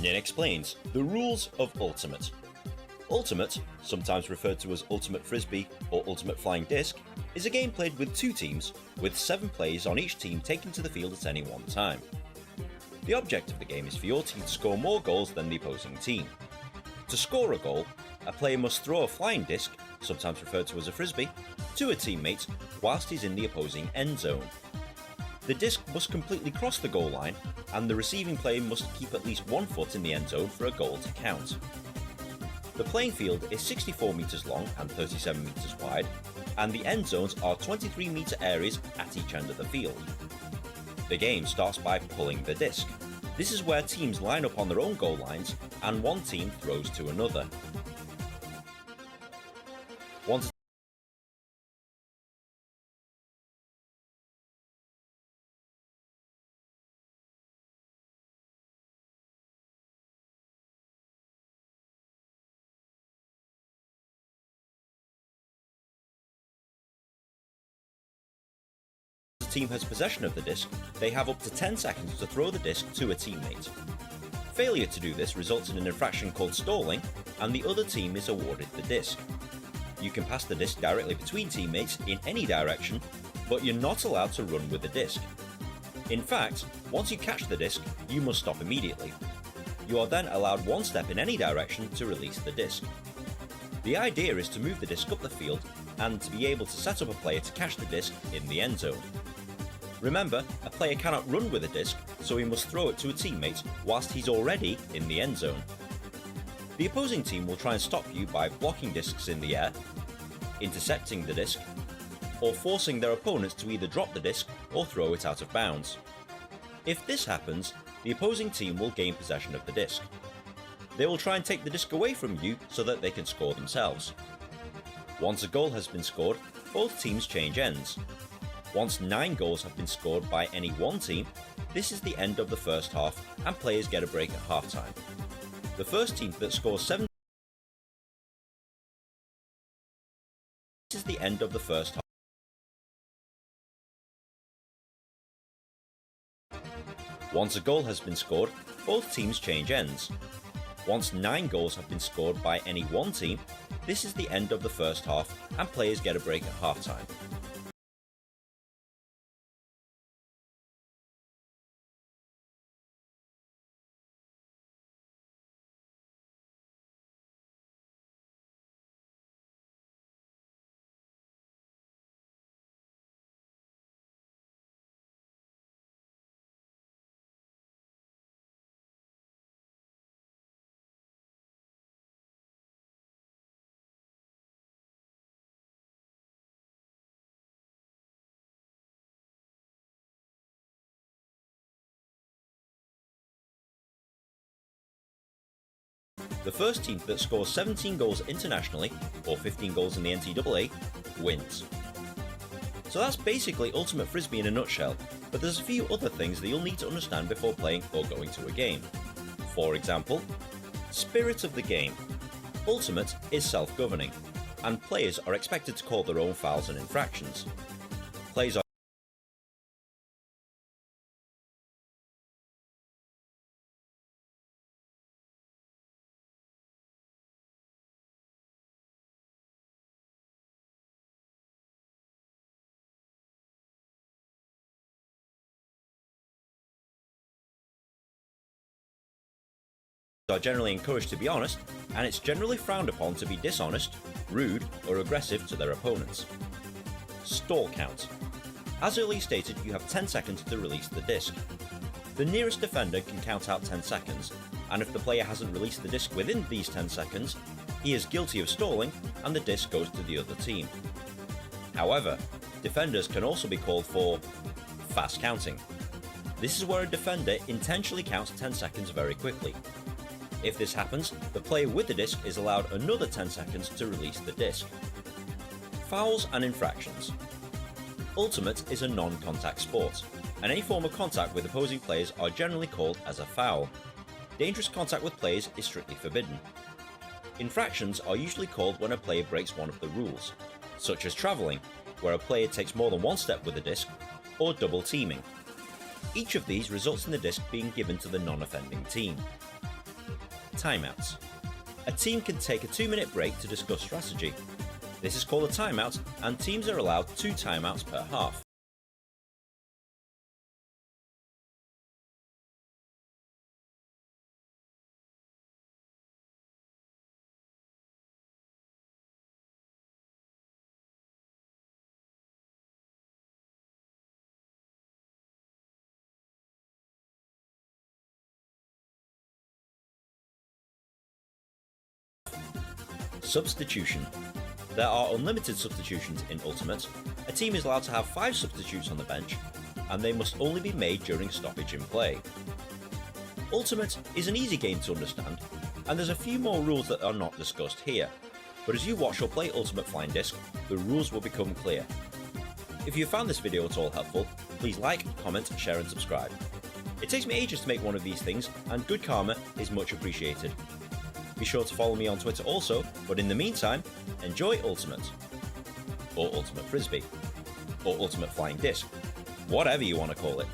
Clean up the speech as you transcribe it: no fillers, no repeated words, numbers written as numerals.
Nin explains the rules of Ultimate. Ultimate, sometimes referred to as Ultimate Frisbee or Ultimate Flying Disc, is a game played with 2 teams, with 7 players on each team taken to the field at any one time. The object of the game is for your team to score more goals than the opposing team. To score a goal, a player must throw a flying disc, sometimes referred to as a frisbee, to a teammate whilst he's in the opposing end zone. The disc must completely cross the goal line, and the receiving player must keep at least 1 foot in the end zone for a goal to count. The playing field is 64 metres long and 37 metres wide, and the end zones are 23 metre areas at each end of the field. The game starts by pulling the disc. This is where teams line up on their own goal lines and one team throws to another. Once a team has possession of the disc, they have up to 10 seconds to throw the disc to a teammate. Failure to do this results in an infraction called stalling, and the other team is awarded the disc. You can pass the disc directly between teammates in any direction, but you're not allowed to run with the disc. In fact, once you catch the disc, you must stop immediately. You are then allowed 1 step in any direction to release the disc. The idea is to move the disc up the field and to be able to set up a player to catch the disc in the end zone. Remember, a player cannot run with a disc, so he must throw it to a teammate whilst he's already in the end zone. The opposing team will try and stop you by blocking discs in the air, intercepting the disc, or forcing their opponents to either drop the disc or throw it out of bounds. If this happens, the opposing team will gain possession of the disc. They will try and take the disc away from you so that they can score themselves. Once a goal has been scored, both teams change ends. Once 9 goals have been scored by any one team, this is the end of the first half and players get a break at half-time. The first team that scores 7 this is the end of the first half. Once a goal has been scored, both teams change ends. Once 9 goals have been scored by any one team, this is the end of the first half and players get a break at half-time. The first team that scores 17 goals internationally, or 15 goals in the NCAA, wins. So that's basically Ultimate Frisbee in a nutshell, but there's a few other things that you'll need to understand before playing or going to a game. For example, spirit of the game. Ultimate is self-governing, and players are expected to call their own fouls and infractions. Players are generally encouraged to be honest, and it's generally frowned upon to be dishonest, rude, or aggressive to their opponents. Stall count. As earlier stated, you have 10 seconds to release the disc. The nearest defender can count out 10 seconds, and if the player hasn't released the disc within these 10 seconds, he is guilty of stalling and the disc goes to the other team. However, defenders can also be called for fast counting. This is where a defender intentionally counts 10 seconds very quickly. If this happens, the player with the disc is allowed another 10 seconds to release the disc. Fouls and infractions. Ultimate is a non-contact sport, and any form of contact with opposing players are generally called as a foul. Dangerous contact with players is strictly forbidden. Infractions are usually called when a player breaks one of the rules, such as travelling, where a player takes more than 1 step with the disc, or double teaming. Each of these results in the disc being given to the non-offending team. timeouts. A team can take a 2-minute break to discuss strategy. This is called a timeout, and teams are allowed 2 timeouts per half. Substitution. There are unlimited substitutions in Ultimate. A team is allowed to have 5 substitutes on the bench, and they must only be made during stoppage in play. Ultimate is an easy game to understand, and there's a few more rules that are not discussed here, but as you watch or play Ultimate Flying Disc, the rules will become clear. If you found this video at all helpful, please like, comment, share and subscribe. It takes me ages to make one of these things, and good karma is much appreciated. Be sure to follow me on Twitter also, but in the meantime, enjoy Ultimate. Or Ultimate Frisbee. Or Ultimate Flying Disc. Whatever you want to call it.